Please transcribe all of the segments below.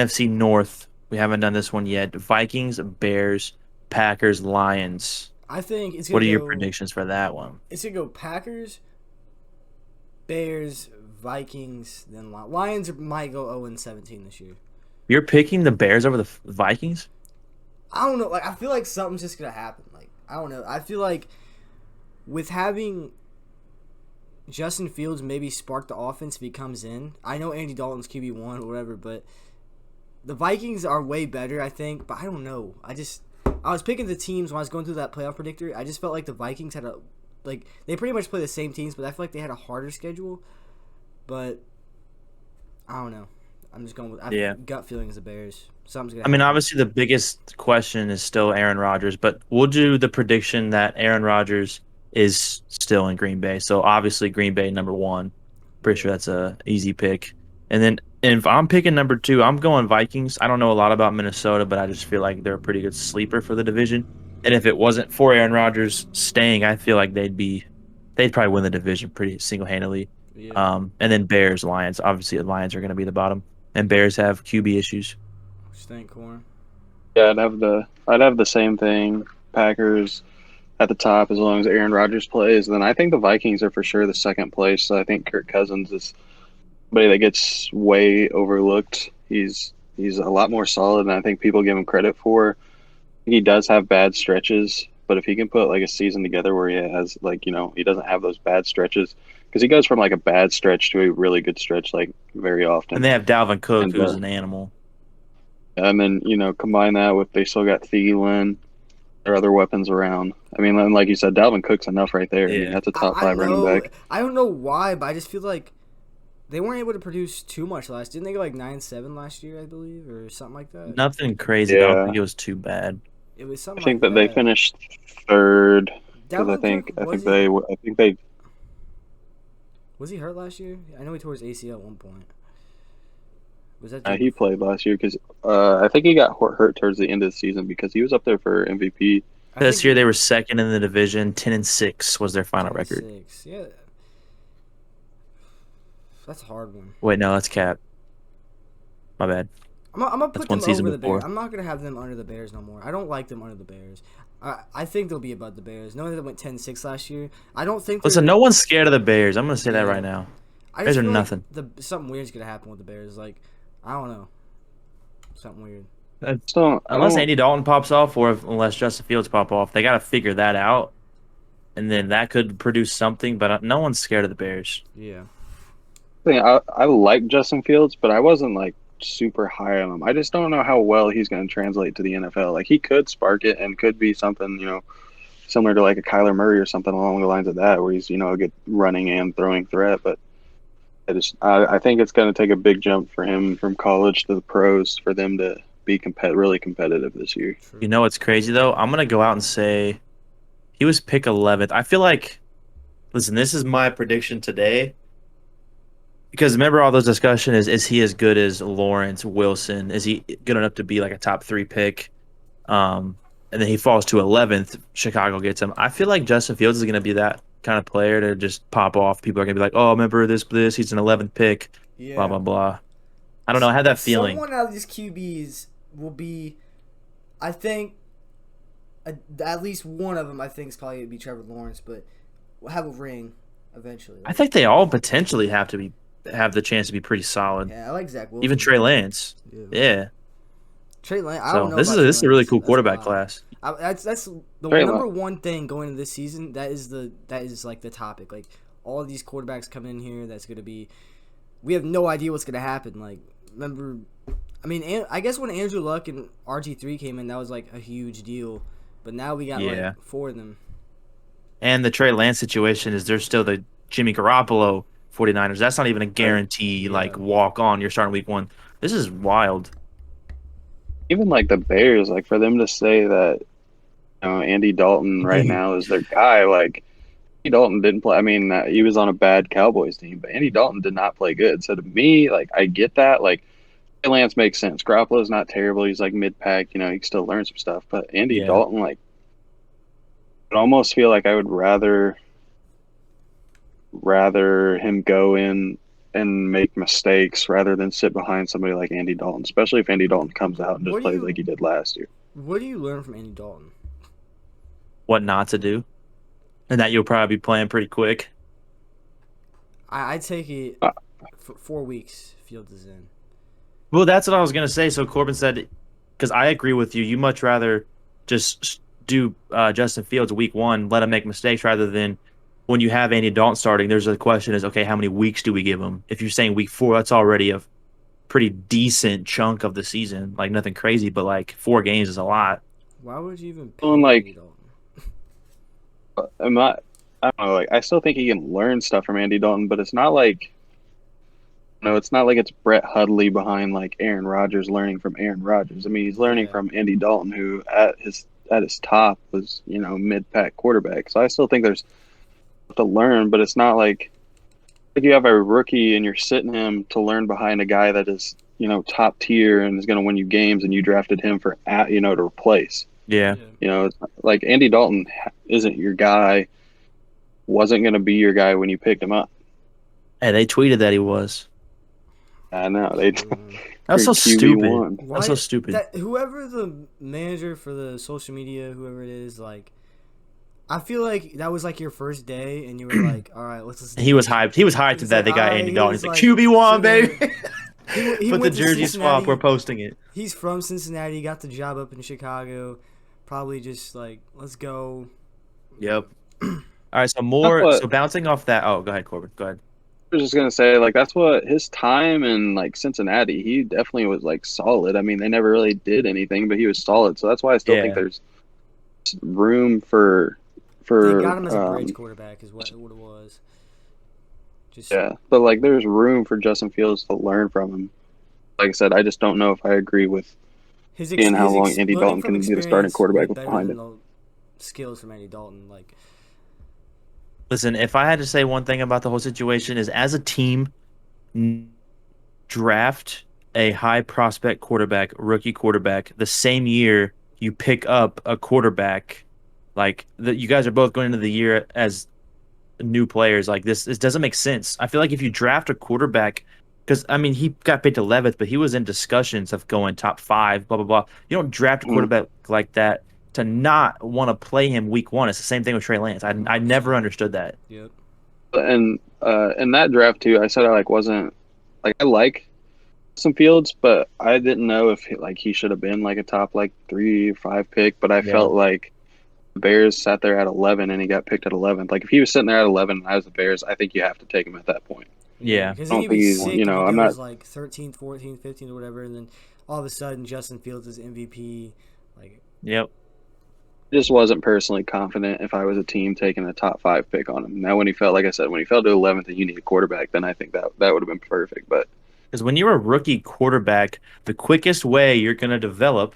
NFC North. We haven't done this one yet. Vikings, Bears, Packers, Lions. I think What are your predictions for that one? it's gonna go Packers, Bears, Vikings, then Lions might go 0-17 this year. You're picking the Bears over the Vikings? I don't know. Like I feel like something's just gonna happen. Like I don't know. I feel like with having Justin Fields maybe spark the offense if he comes in. I know Andy Dalton's QB1 or whatever, but the Vikings are way better, I think. But I don't know. I was picking the teams when I was going through that playoff predictor. I just felt like the Vikings had they pretty much play the same teams, but I feel like they had a harder schedule. But I don't know. I'm just going with Yeah. gut feeling is the Bears. Something's gonna I mean, happen. obviously the biggest question is still Aaron Rodgers, but we'll do the prediction that Aaron Rodgers is still in Green Bay. So obviously Green Bay number one. Pretty Yeah. sure that's a easy pick. And then if I'm picking number two, I'm going Vikings. I don't know a lot about Minnesota, but I just feel like they're a pretty good sleeper for the division. And if it wasn't for Aaron Rodgers staying, I feel like they'd probably win the division pretty single handedly. Yeah. And then Bears, Lions. Obviously, the Lions are going to be the bottom, and Bears have QB issues. Stank corn. Yeah, I'd have the same thing. Packers at the top as long as Aaron Rodgers plays. Then I think the Vikings are for sure the second place. So I think Kirk Cousins is somebody that gets way overlooked. He's a lot more solid than I think people give him credit for. He does have bad stretches, but if he can put like a season together where he has like, he doesn't have those bad stretches because he goes from like a bad stretch to a really good stretch like very And often. they have Dalvin Cook, And who's an animal. then, combine that with they still got Thielen, their other weapons around. I mean, and like you said, Dalvin Cook's enough right there. I mean, Yeah. that's a top I five running know. back. I don't know why, but I just feel like they weren't able to produce too much last. Didn't they go like 9-7 last year? I believe, or something like that. Nothing crazy. I don't Yeah, think it was too bad. It was I something think like that they that. finished third because I Dalvin Cook think I think they I think they was he hurt last year? I know he tore his ACL at one point. Was that he played last year because I think he got hurt towards the end of the season because he was up there for MVP. I think This year he they were second in the division, 10-6 was their final 10 and record. 6. Yeah, that's a hard one. Wait, no, that's cap. My bad. I'm gonna That's put one them season over the Bears. before. I'm not gonna have them under the Bears no more. I don't like them under the Bears. I think they'll be above the Bears. Knowing that they went 10-6 last year, I don't think Listen, they're. no one's scared of the Bears. I'm gonna say that right Yeah, now. I Bears just are feel like nothing. something weird's gonna happen with the Bears. Like I don't know, something weird. So I Unless don't. Andy Dalton pops off, or unless Justin Fields pop off, they got to figure that out, and then that could produce something. But no one's scared of the Bears. Yeah. I like Justin Fields, but I wasn't like super high on him. I just don't know how well he's going to translate to the NFL. Like he could spark it and could be something, similar to like a Kyler Murray or something along the lines of that, where he's a good running and throwing threat. But I think it's going to take a big jump for him from college to the pros for them to be really competitive this year. You True. know what's crazy though? I'm gonna go out and say he was pick 11th. I feel like, listen, this is my prediction today. Because remember all those discussion is he as good as Lawrence Wilson? Is he good enough to be like a top three pick? And then he falls to 11th. Chicago gets him. I feel like Justin Fields is going to be that kind of player to just pop off. People are going to be like, oh, remember this? He's an 11th pick. Blah Yeah. blah blah. I don't know. I had that feeling. Someone out of these QBs will be, I think, at least one of them. I think is probably gonna be Trevor Lawrence, but will have a ring eventually. I Like, think they all potentially have the chance to be pretty solid. yeah, I like Zach Even Wilson. Trey Lance. Yeah. Yeah. Trey Lance. I don't So know this is about Trey a really Lance. cool That's a quarterback lot. class. That's the Trey number Lance. one thing going into this season. That is like the topic. Like all of these quarterbacks coming in here. That's gonna be. We have no idea what's gonna happen. Like remember, I mean, I guess when Andrew Luck and RG3 came in, that was like a huge deal. But now we got Yeah. like four of them. And the Trey Lance situation is there's still the Jimmy Garoppolo 49ers. That's not even a guarantee, Yeah. like, walk on. You're starting week one. This is wild. Even like the Bears, like for them to say that Andy Dalton right now is their guy, like Andy Dalton didn't play. I mean, he was on a bad Cowboys team, but Andy Dalton did not play good. So to me, like I get that. Like Lance makes sense. Garoppolo's not terrible. He's like mid pack. He can still learn some stuff. But Andy Yeah. Dalton, like, I almost feel like I would rather him go in and make mistakes rather than sit behind somebody like Andy Dalton, especially if Andy Dalton comes out and just What do plays like you he did last year. what do you learn from Andy Dalton? What not to do, and that you'll probably be playing pretty quick. I take it Uh, for 4 weeks. Fields is in. Well, that's what I was gonna say. So Corbin said, because I agree with you. You much rather just do Justin Fields week one, let him make mistakes, rather than when you have Andy Dalton starting. There's a question: is okay, how many weeks do we give him? If you're saying week four, that's already a pretty decent chunk of the season. Like nothing crazy, but like 4 games is a lot. Why would you even and pick Andy like, Dalton? I'm not. I don't know. Like, I still think he can learn stuff from Andy Dalton, but it's not like no, it's not like it's Brett Hundley behind like Aaron Rodgers learning from Aaron Rodgers. I mean, he's learning Yeah. from Andy Dalton, who at his top was mid pack quarterback. So I still think there's to learn, but it's not like if you have a rookie and you're sitting him to learn behind a guy that is top tier and is going to win you games, and you drafted him to replace. Yeah, It's like Andy Dalton isn't your guy, wasn't going to be your guy when you picked him up. hey, they tweeted that he was. I know they That was so QB stupid. one. That's so stupid. That whoever the manager for the social media, whoever it is, like, I feel like that was like your first day, and you were like, "All right, let's listen." He was hyped. He was hyped He's that like, they got "All right," Andy he Dalton. was He's like like, QB1, sitting baby. there. He Put the went to jersey swap. Cincinnati. We're posting it. He's from Cincinnati. Got the job up in Chicago. Probably just like, let's go. Yep. All right. So That's more. what So bouncing off that. Oh, go ahead, Corbin. Go ahead. I was just gonna say. Like that's what his time in like Cincinnati. He definitely was like solid. I mean, they never really did anything, but he was solid. So that's why I still think Yeah. there's room for They for got him as a bridge quarterback, is what it was. Just yeah. But like there's room for Justin Fields to learn from him. Like I said, I just don't know if I agree with seeing how long Andy learning Dalton from can be the starting experience way quarterback better behind than him. the skills from Andy Dalton. Like, Listen, if I had to say one thing about the whole situation is, as a team, draft a high prospect quarterback, rookie quarterback, the same year you pick up a quarterback. Like you guys are both going into the year as new players. Like this doesn't make sense. I feel like if you draft a quarterback, because I mean he got picked 11th, but he was in discussions of going top five, blah blah blah. You don't draft a Mhm. quarterback like that to not want to play him week one. It's the same thing with Trey Lance. I never 100%. understood that. Yep. And in that draft too, I said I like wasn't like I like some Fields, but I didn't know if he should have been like a top like 3 or 5 pick. But I Yeah. felt like the Bears sat there at 11 and he got picked at 11th. Like if he was sitting there at 11 and I was the Bears, I think you have to take him at that point. Yeah. Because I then don't he'd think be he's sick if he I'm not goes like 13th, 14th, 15th, or whatever, and then all of a sudden Justin Fields is MVP. Like, Yep. just wasn't personally confident if I was a team taking a top 5 pick on him. Now when he fell, like I said, when he fell to 11th and you need a quarterback, then I think that would have been perfect. But Because when you're a rookie quarterback, the quickest way you're going to develop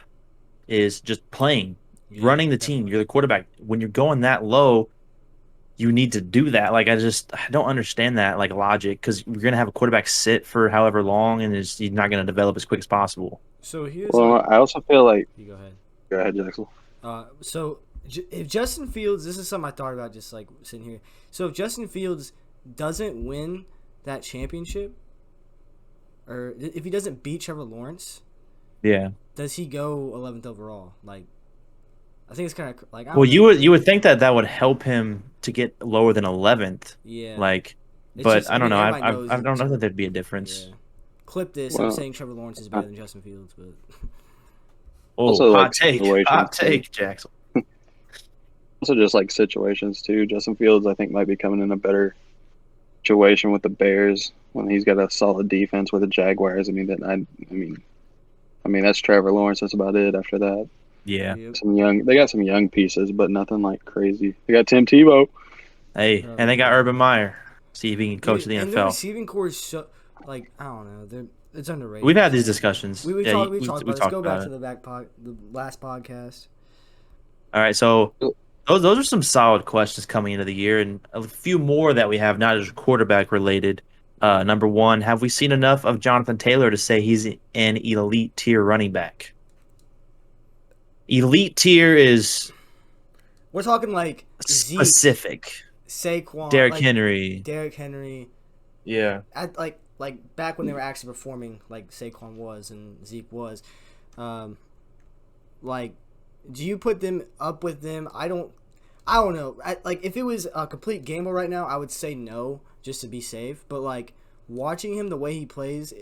is just playing, yeah, running the team. definitely. You're the quarterback. When you're going that low, you need to do that. Like I don't understand that like logic, because you're gonna have a quarterback sit for however long, and he's not gonna develop as quick as possible. So here's well, like, I also feel like you go ahead. go ahead, Jackson. So if Justin Fields, this is something I thought about just like sitting here. So if Justin Fields doesn't win that championship, or if he doesn't beat Trevor Lawrence, Yeah. does he go 11th overall? Like, I think it's kind of like, I Well, don't know. you would think that would help him to get lower than 11th, Yeah. like, It's but just, I I don't mean, know. everybody knows I that. don't know that there'd be a Yeah. difference. Clip this. I'm Well, saying Trevor Lawrence is better than Justin Fields, but Oh, also hot like take, situations hot too. take, Jackson. Also just like situations too. Justin Fields, I think, might be coming in a better situation with the Bears when he's got a solid defense with the Jaguars. I mean that's Trevor Lawrence. That's about it. After that, Yeah. yep. they got some young pieces, but nothing like crazy. They got Tim Tebow. Hey, and they got Urban Meyer. See if he can coach Dude, the and their NFL. receiving core is so, like, I don't know, it's underrated. We've had these man. discussions. We Yeah, talked we talked we about. Let's talked go about back to it. the last podcast. All right, so those are some solid questions coming into the year, and a few more that we have not just quarterback related. Number one, have we seen enough of Jonathan Taylor to say he's an elite tier running back? Elite tier is We're talking like Zeke, specific. Saquon, Derrick like Henry. Derrick Henry. Yeah. At like like back when they were actually performing like Saquon was and Zeke was, um, like, do you put them up with them? I don't know. Like if it was a complete gamble right now, I would say no just to be safe. But like watching him the way he plays,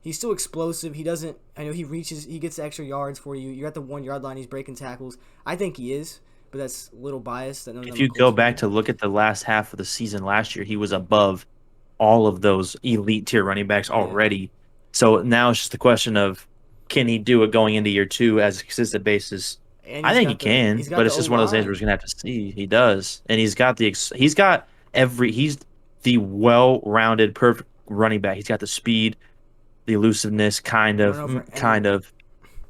he's still explosive. He doesn't. I know he gets extra yards for you. You're at the 1 yard line. He's breaking tackles. I think he is, but that's a little biased. I know If I'm a you go Colts back fan. to look at the last half of the season last year, he was above all of those elite tier running backs Yeah, already. So now it's just a question of can he do it going into year two as a consistent basis? and I think he can, he's got but the it's O just one of those things we're line. just gonna have to see. He does, and he's the well-rounded, perfect running back. He's got the speed, the elusiveness, Run over kind anyone. of,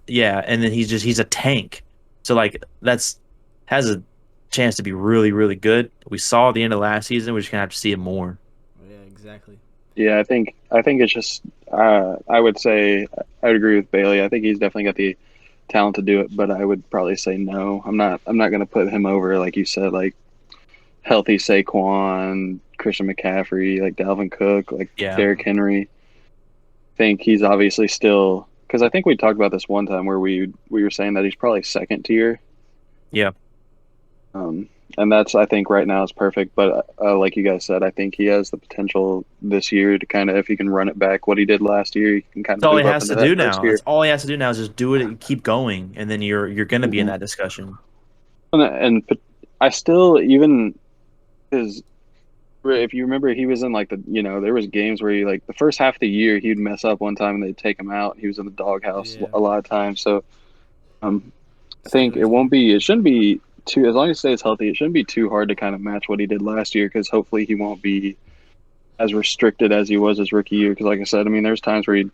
yeah, and then he's a tank. So like that's has a chance to be really, really good. We saw at the end of last season. We're just gonna have to see it more. Yeah, exactly. Yeah, I think it's just I would say I would agree with Bailey. I think he's definitely got the talent to do it, but I would probably say no. I'm not going to put him over like you said, like healthy Saquon, Christian McCaffrey, like Dalvin Cook, like Yeah, Derrick Henry. I think he's obviously still because I think we talked about this one time where we were saying that he's probably second tier. yeah. Um, and that's I think right now is perfect. But like you guys said, I think he has the potential this year to kind of if he can run it back what he did last year, he can kind That's of all he move up has into to that do first now. year. That's all he has to do now is just do it and keep going, and then you're gonna be in hmm that discussion. And I still even because if you remember, he was in like there was games where he like the first half of the year he'd mess up one time and they'd take him out. He was in the doghouse Yeah, a lot of times. So um, I think Steelers game. it shouldn't be too as long as he stays healthy. It shouldn't be too hard to kind of match what he did last year because hopefully he won't be as restricted as he was his rookie year. Because, like I said, I mean, there's times where he'd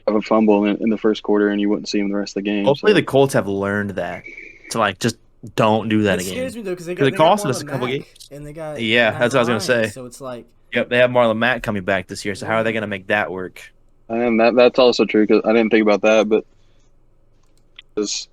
have a fumble in the first quarter and you wouldn't see him the rest of the game. Hopefully, the So, Colts have learned that to like just don't do that It scares again me though because because it they got costed us Marlon a couple games. Mack and they got Yeah, Matt that's what I was gonna Ryan, say. so it's like Yep, they have Marlon Mack coming back this year. So how are they yeah. gonna make that work? and that's also true because I didn't think about that, but because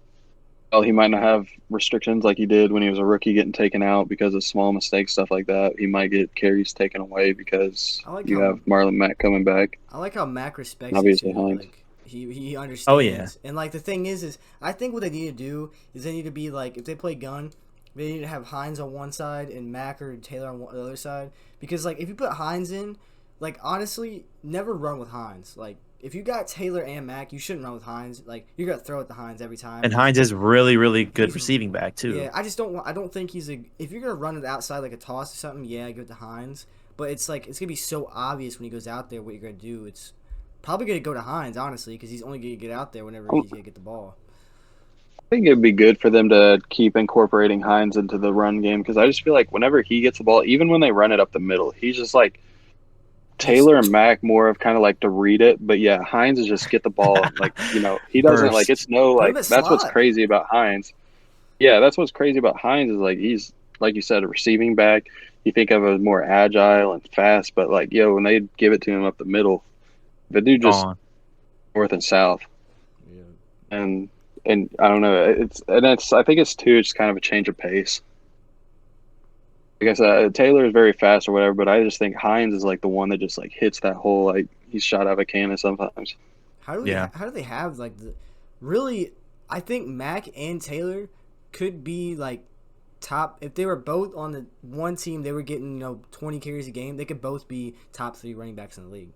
well, he might not have restrictions like he did when he was a rookie, getting taken out because of small mistakes, stuff like that. He might get carries taken away because I like you how have Marlon Mack coming back, I like how Mac respects it obviously too. Hines. Like he Oh yeah, understands, and like the thing is I think what they need to do is they need to be like if they play gun, they need to have Hines on one side and Mac or Taylor on the other side. Because like if you put Hines in, like honestly, never run with Hines. Like if you got Taylor and Mac, you shouldn't run with Hines. Like you're gonna throw at the Hines every time and because Hines is really, really good he's receiving back too. yeah. I just don't want. I don't think he's a. If you're gonna run it outside like a toss or something, yeah, give it to Hines. But it's like it's gonna be so obvious when he goes out there what you're gonna do. It's probably gonna go to Hines honestly because he's only gonna get out there whenever he's gonna get the ball. I think it'd be good for them to keep incorporating Hines into the run game because I just feel like whenever he gets the ball, even when they run it up the middle, he's just like Just Taylor and Mack more of kind of like to read it, but yeah, Hines is just get the ball. Like he doesn't like Burst. it's no put him like at that's what's slot. crazy about Hines. Yeah, that's what's crazy about Hines is like he's like you said a receiving back. You think of a more agile and fast, but like when they give it to him up the middle, the dude just Gone. north and south, Yeah. and I don't know. It's I think it's too. It's kind of a change of pace. I guess Taylor is very fast or whatever, but I just think Hines is like the one that just like hits that hole like he's shot out of a cannon sometimes. Yeah, How do they have like the really? I think Mac and Taylor could be like top if they were both on the one team. They were getting 20 carries a game. They could both be top three running backs in the league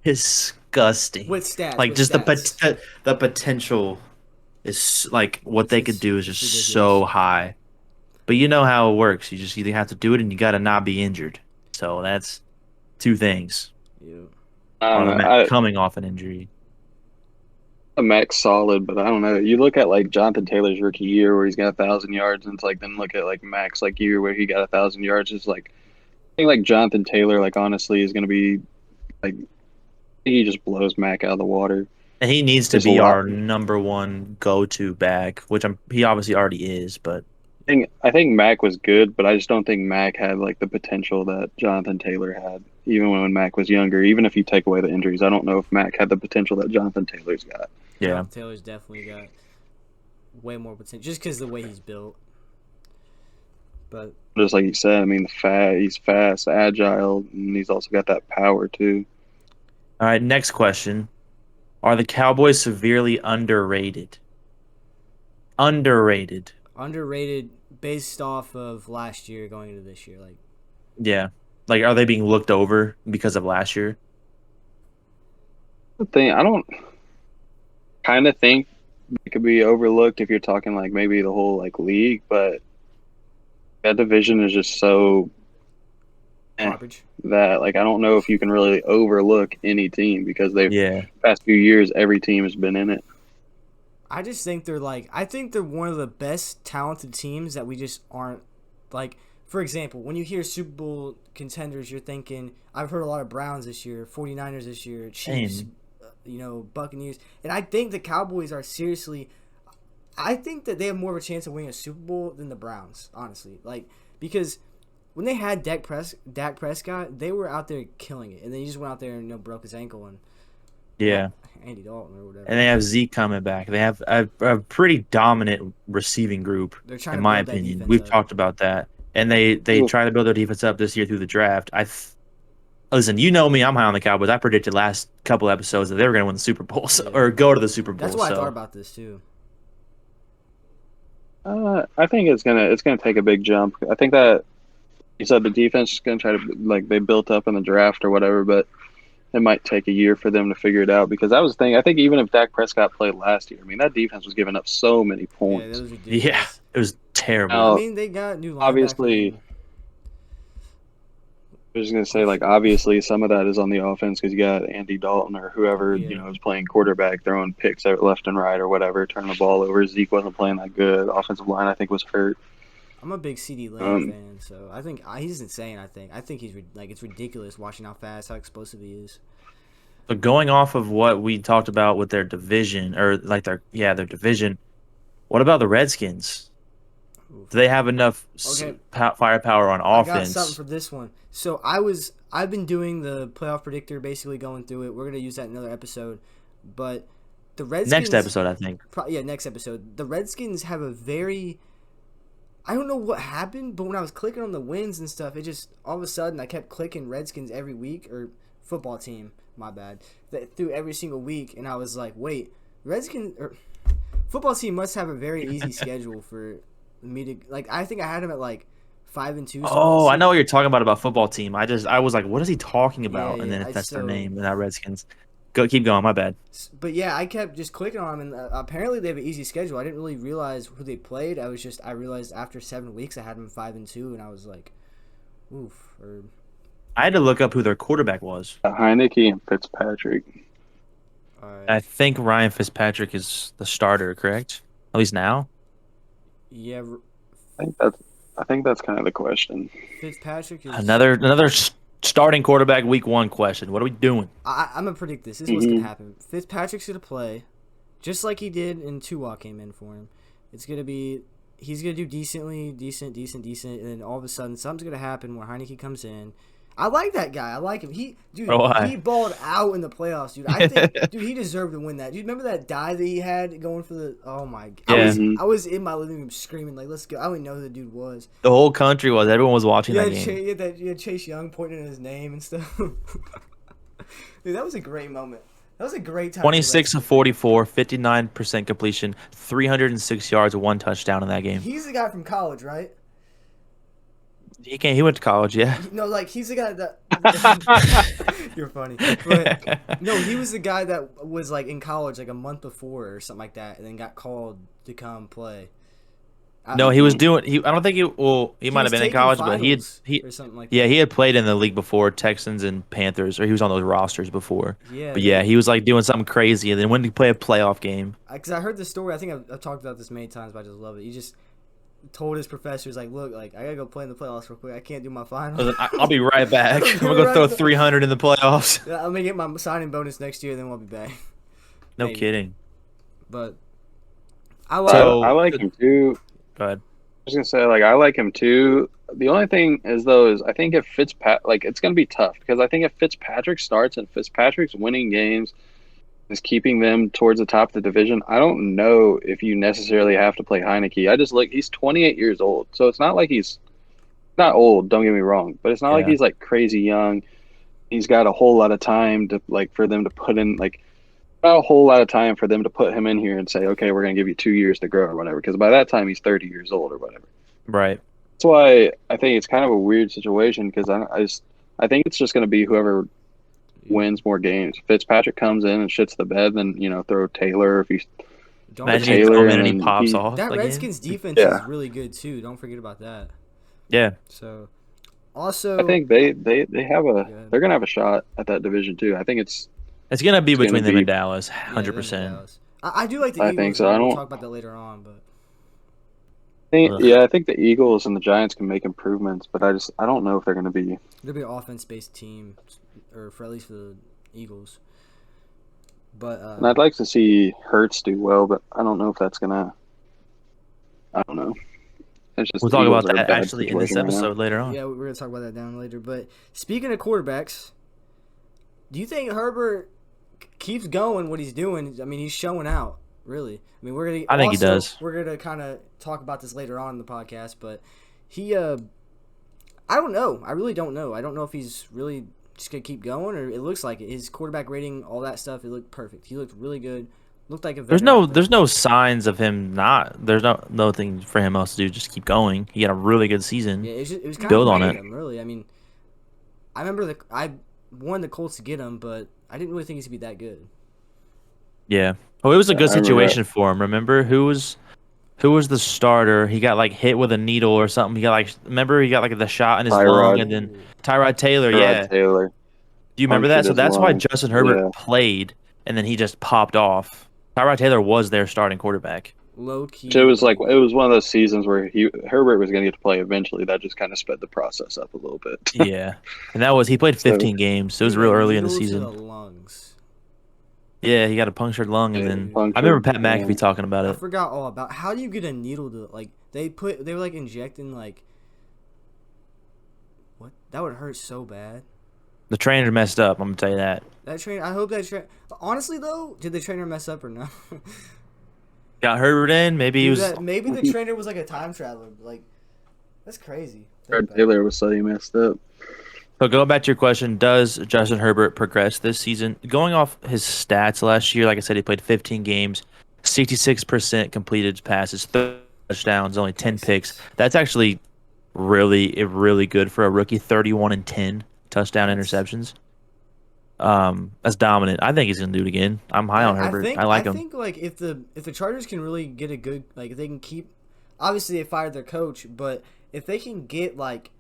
disgusting. with stats. Like With just stats, the potential is like what they could do is just it's ridiculous. so high. But you know how it works. You just either have to do it and you got to not be injured. So that's two things. Yeah. I don't Marlon know. Mack coming off an injury. Max solid, but I don't know. You look at like Jonathan Taylor's rookie year where he's got 1,000 yards, and it's like then look at like Max like year where he got 1,000 yards. It's like I think like Jonathan Taylor like honestly is going to be like he just blows Mac out of the water. And he needs to There's a be lot. our number one go-to back, which he obviously already is, but I think Mac was good, but I just don't think Mac had like the potential that Jonathan Taylor had. Even when Mac was younger, even if you take away the injuries, I don't know if Mac had the potential that Jonathan Taylor's got. yeah. Jonathan Taylor's definitely got way more potential just because the way he's built. But Just like you said, I mean, he's fast, agile, and he's also got that power too. All right, next question. Are the Cowboys severely underrated? Underrated. Underrated based off of last year going into this year. Like, Yeah. Like, are they being looked over because of last year? The thing I don't kind of think it could be overlooked if you're talking like maybe the whole like league, but that division is just so garbage. that like I don't know if you can really overlook any team because they've Yeah. past few years every team has been in it. I just think they're like I think they're one of the best talented teams that we just aren't like. For example, when you hear Super Bowl contenders, you're thinking I've heard a lot of Browns this year, 49ers this year, Chiefs, Same. Buccaneers, and I think the Cowboys are seriously. I think that they have more of a chance of winning a Super Bowl than the Browns, honestly. Like because when they had Dak Prescott, they were out there killing it, and then he just went out there and broke his ankle and Yeah. Andy Dalton or whatever. And they have Zeke coming back. They have a pretty dominant receiving group, They're trying in to my build that opinion. defense We've up. talked about that. And they try to build their defense up this year through the draft. Listen, you know me, I'm high on the Cowboys. I predicted last couple episodes that they were going to win the Super Bowl Yeah, or go to the Super that's Bowl. why I thought So about this too. I think it's gonna take a big jump. I think that you said the defense is gonna try to like they built up in the draft or whatever, but it might take a year for them to figure it out because that was the thing. I think even if Dak Prescott played last year, I mean that defense was giving up so many Yeah, that points. was yeah, ridiculous. it was I terrible. Now, mean, they got new linebackers. obviously, I was gonna say like obviously some of that is on the offense because you got Andy Dalton or whoever Yeah, is playing quarterback, throwing picks out left and right or whatever, turning the ball over. Zeke wasn't playing that good. Offensive line I think was hurt. I'm a big CD Lamb Um, fan, so I think he's insane. I think he's like it's ridiculous watching how fast, how explosive he is. But going off of what we talked about with their division or like their division, what about the Redskins? Do Oof. they have enough Okay, firepower on I got something offense? for this one. So I've been doing the playoff predictor, basically going through it. We're gonna use that in another episode, but the Next Redskins, episode, I think. yeah, next episode. The Redskins have a very I don't know what happened, but when I was clicking on the wins and stuff, it just all of a sudden I kept clicking Redskins every week or football team, my bad, that through every single week, and I was like, wait, Redskins or football team must have a very easy schedule for me to like. I think I had them at like 5-2 start of the Oh, I know what season. you're talking about football team. I was like, what is he talking Yeah, about? And yeah. then if I that's their so, name, not Redskins. Keep going. My bad. but yeah, I kept just clicking on them, and apparently they have an easy schedule. I didn't really realize who they played. I realized after 7 weeks I had them 5-2, and I was like, oof, or I had to look up who their quarterback was. Heineke and Fitzpatrick. all right. I think Ryan Fitzpatrick is the starter, correct? At least now. Yeah, I think that's I think that's kind of the question. Fitzpatrick is. Another starting quarterback week one question. What are we doing? I'm gonna predict this. This is what's gonna Hmm. happen. Fitzpatrick's gonna play, just like he did in Tua came in for him. It's gonna be. He's gonna do decent, and then all of a sudden something's gonna happen where Heineke comes in. I like that guy. I like him. Oh, He why? balled out in the playoffs, dude. I think, dude, he deserved to win that. Do you remember that dive that he had going for the? Oh my! Yeah. Hmm. I was in my living room screaming like, "Let's go!" I don't even know who the dude was. The whole country was. Everyone was watching that game. You had Chase Young pointing at his name and stuff. Dude, that was a great moment. That was a great time. For the 26 of Redskins. 44, 59% completion, 306 yards, one touchdown in that game. He's the guy from college, right? He went to college, yeah. No, like he's the guy that. You're funny, but no, he was the guy that was like in college like a month before or something like that, and then got called to come play. No, he was doing. I don't think he. Well, he might was have been in taking college, but finals he or something like yeah, that. he had played in the league before, Texans and Panthers, or he was on those rosters before. Yeah, But yeah, they. he was like doing something crazy, and then went to play a playoff game. Because I heard the story. I think I've talked about this many times, but I just love it. He just told his professors like, "Look, like I gotta go play in the playoffs real quick. I can't do my finals. I'll be right back. I'm gonna go throw 300 in the playoffs. I'm gonna get my signing bonus next year, then we'll be back." No Maybe. kidding. But I I, like. So I like him too. go ahead. I was gonna say like I like him too. The only thing is though is I think if like it's gonna be tough because I think if Fitzpatrick starts and Fitzpatrick's winning games is keeping them towards the top of the division, I don't know if you necessarily have to play Heineke. I just look he's 28 years old, so it's not like he's not old. Don't get me wrong, but it's not like Yeah. he's like crazy young. he's got a whole lot of time to like for them to put in like not a whole lot of time for them to put him in here and say, okay, we're gonna give you 2 years to grow or whatever. Because by that time he's 30 years old or whatever. Right. That's why I think it's kind of a weird situation because I think it's just gonna be whoever wins more games. Fitzpatrick comes in and shits the bed, then throw Taylor if he's Don't put Imagine you forget throw Taylor him in and and he then pops he off that again. Redskins defense yeah. is really good too. Don't forget about that. Yeah. So I also, think they have yeah, they're gonna have a shot at that division too. I think It's gonna be it's gonna between them and be Dallas, yeah, them and 100%. Dallas. I do like the I think Eagles so. though. We'll talk about that later on, but Ugh. I think the Eagles and the Giants can make improvements, but I don't know if they're gonna be. they'll be an offense-based team, or for at least for the Eagles. But And I'd like to see Hurts do well, but I don't know if that's gonna. I don't know. It's just We'll the talk Eagles about are a that bad actually in this situation right now. episode later on. yeah, we're gonna talk about that down later. But speaking of quarterbacks, do you think Herbert keeps going what he's doing? I mean, he's showing out. Really, I mean, I think he does. We're gonna kind of talk about this later on in the podcast, but he, I don't know. I really don't know. I don't know if he's really just gonna keep going, or it looks like it. His quarterback rating, all that stuff, it looked perfect. He looked really good. Looked like a There's veteran no out there. there's no signs of him not. There's nothing for him else to do. Just keep going. He had a really good season. Yeah, it was kind Build of on it. random, really. I mean, I remember I wanted the Colts to get him, but I didn't really think he's gonna be that good. Yeah. Oh, it was a good I remember situation for him. Remember who was the starter? He got like hit with a needle or something. He got like the shot in his lung, Tyrod and then Oh, Tyrod Taylor. Tyrod Yeah. Taylor Do you remember punctured that? So his that's why lung. Justin Yeah, Herbert played, and then he just popped off. Tyrod Taylor was their starting quarterback. low so it key. was like it was one of those seasons where Herbert was gonna get to play eventually. That just kind of sped the process up a little bit. Yeah, and he played So 15 games. So it He was got real a early in the needle to the season. lungs. Yeah, he got a punctured lung, and yeah, then Dude, I remember punctured. Pat Yeah. McAfee talking about I it. forgot all about how do you get a needle to like they were like injecting like what that would hurt so bad. The trainer messed up. I'm gonna tell you that. That trainer, I hope that trainer. Honestly though, did the trainer mess up or no? Got Herbert in. Maybe he Dude, was. that maybe the trainer was like a time traveler. Like that's crazy. Think Tyrod about it. Taylor was so he messed up. So going back to your question, does Justin Herbert progress this season? Going off his stats last year, like I said, he played 15 games, 66% completed passes, 30 touchdowns, only 10 picks. 26. That's actually really good for a rookie. 31 and 10 touchdown That's- interceptions. That's dominant. I think he's gonna do it again. I'm high on Herbert. I like him. think like if the Chargers can really get a good like if they can keep obviously they fired their coach, but if they can get like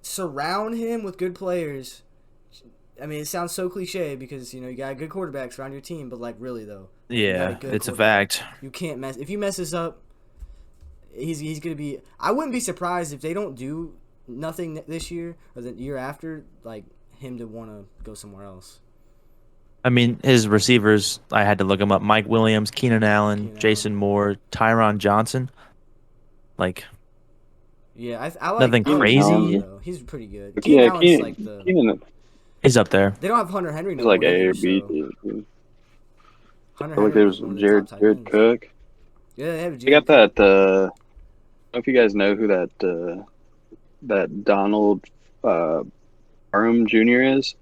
surround him with good players. I mean, it sounds so cliche because you got good quarterbacks around your team, but like really though, you got Yeah, a good it's a quarterback. fact. You can't mess if you mess this up. He's gonna be. I wouldn't be surprised if they don't do nothing this year or the year after, like him to want to go somewhere else. I mean, his receivers, I had to look him up. Mike Williams, Keenan Allen, Keenan Jason Moore, Tyron Johnson. Like, Yeah, I like nothing I like Keenan Keenan crazy. Allen, though. He's pretty good. But Keenan yeah, Allen's like the. Keenan He's up there. They don't have Hunter Henry is no like more A either, or B. so Hunter I feel like Henry there was was one of the Jared top tight Jared ends. Cook. Yeah, they have They got Jared Cook. that. I don't know if you guys know who that Donald Parham Jr. is.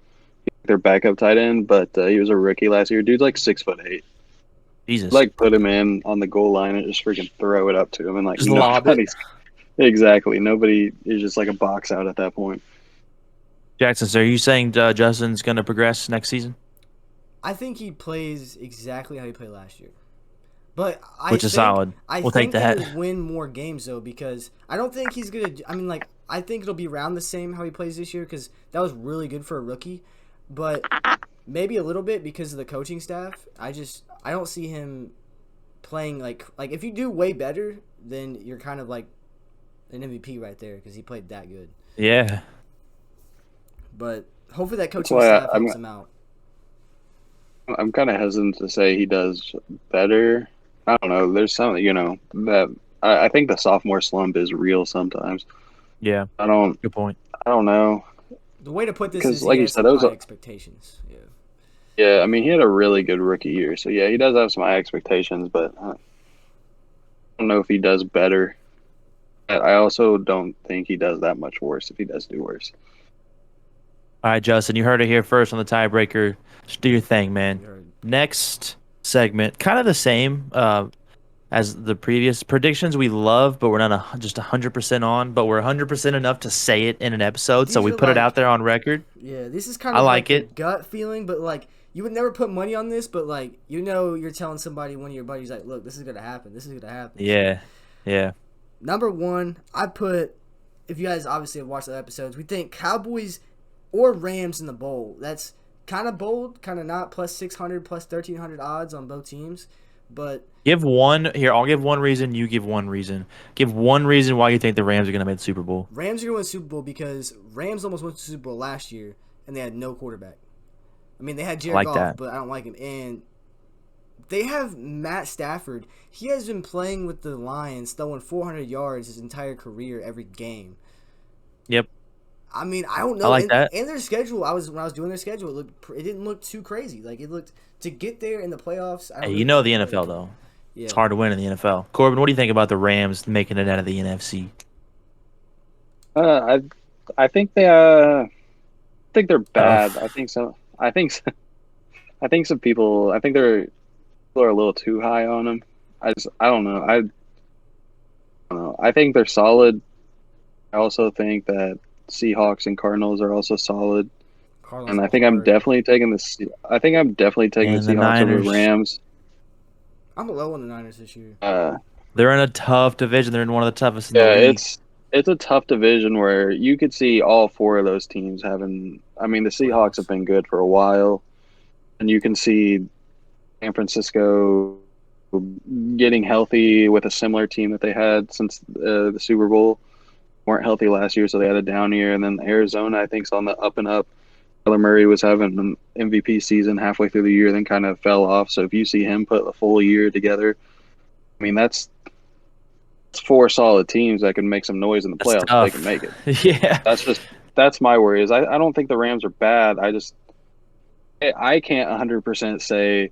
Their backup tight end, but he was a rookie last year. Dude's like 6'8". Jesus. Like put him in on the goal line and just freaking throw it up to him, and like Just lob it. nobody's exactly nobody is just like a box out at that point. Jackson, so are you saying Justin's going to progress next season? I think he plays exactly how he played last year. But Which is solid. I We'll think take that. he'll win more games though because I don't think he's gonna. I mean, like I think it'll be around the same how he plays this year because that was really good for a rookie, but maybe a little bit because of the coaching staff. I don't see him playing like if you do way better, then you're kind of like an MVP right there because he played that good. Yeah. But hopefully that That's coaching why staff helps him out. I'm kind of hesitant to say he does better. I don't know. There's something that I think the sophomore slump is real sometimes. Yeah. I don't Good point. know. The way to put this Because, is like he you has said, some that was high a- expectations. Yeah. Yeah, I mean, he had a really good rookie year. So, yeah, he does have some high expectations, but I don't know if he does better. I also don't think he does that much worse if he does do worse. All right, Justin, you heard it here first on the tiebreaker. Just do your thing, man. You heard. Next segment, kind of the same as the previous predictions we love, but we're not just 100% on, but we're 100% enough to say it in an episode, so These we are put it out like, there on record. yeah, this is kind I of like like a it. gut feeling, but like you would never put money on this, but like you're telling somebody, one of your buddies, like, look, this is gonna happen. This is gonna happen. So Yeah. Yeah. number one, I put. If you guys obviously have watched the episodes, we think Cowboys or Rams in the bowl. That's kind of bold, kind of not. Plus 600, plus 1,300 odds on both teams, but Give one here. I'll give one reason. You give one reason. Give one reason why you think the Rams are going to make the Super Bowl. Rams are gonna win the Super Bowl because Rams almost went to the Super Bowl last year and they had no quarterback. I mean, they had I Jared like Goff, that. but I don't like him. And they have Matt Stafford. He has been playing with the Lions, throwing 400 yards his entire career every game. Yep. I mean, I don't I know. like that. And their schedule, when I was doing their schedule, it didn't look too crazy. Like it looked to get there in the playoffs. I Hey, don't you really know think the they NFL played. though. It's Yeah, hard to win in the NFL. Corbin, what do you think about the Rams making it out of the NFC? Uh, I think think they're bad. Tough. I think some people. I think people are a little too high on them. I don't know. I don't know. I think they're solid. I also think that Seahawks and Cardinals are also solid. Cardinals And I are think I'm hard. definitely taking I think I'm definitely taking the And the Seahawks over the Niners, Rams. I'm low on the Niners this year. Uh, they're in a tough division. They're in one of the toughest in the yeah, league. it's a tough division where you could see all four of those teams having. I mean, the Seahawks have Playoffs. been good for a while, and you can see San Francisco getting healthy with a similar team that they had since the Super Bowl. Weren't healthy last year, so they had a down year. And then Arizona, I think, is on the up and up. Kyler Murray was having an MVP season halfway through the year, then kind of fell off. So if you see him put a full year together, I mean, that's four solid teams that can make some noise in the That's playoffs if they can tough. make it. Yeah. That's my worry. Is I don't think the Rams are bad. I can't 100% say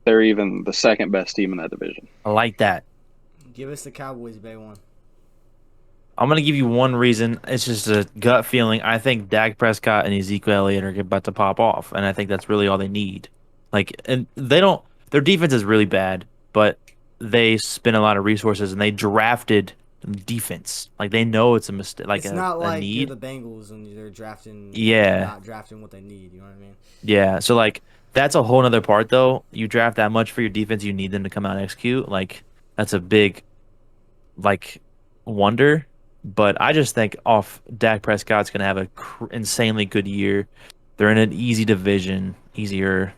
they're even the second best team in that division. I like that. Give us the Cowboys, Bay one. I'm gonna give you one reason. It's just a gut feeling. I think Dak Prescott and Ezekiel Elliott are about to pop off, and I think that's really all they need. Like, and they don't. Their defense is really bad, but they spend a lot of resources, and they drafted defense. Like they know it's a mistake, like It's not a like you're need. the Bengals and they're drafting and they're Yeah, not drafting what they need. You know what I mean? yeah. So like that's a whole nother part, though. You draft that much for your defense, you need them to come out and execute. Like that's a big like wonder. But I just think off Dak Prescott's going to have a insanely good year. They're in an easy division, easier,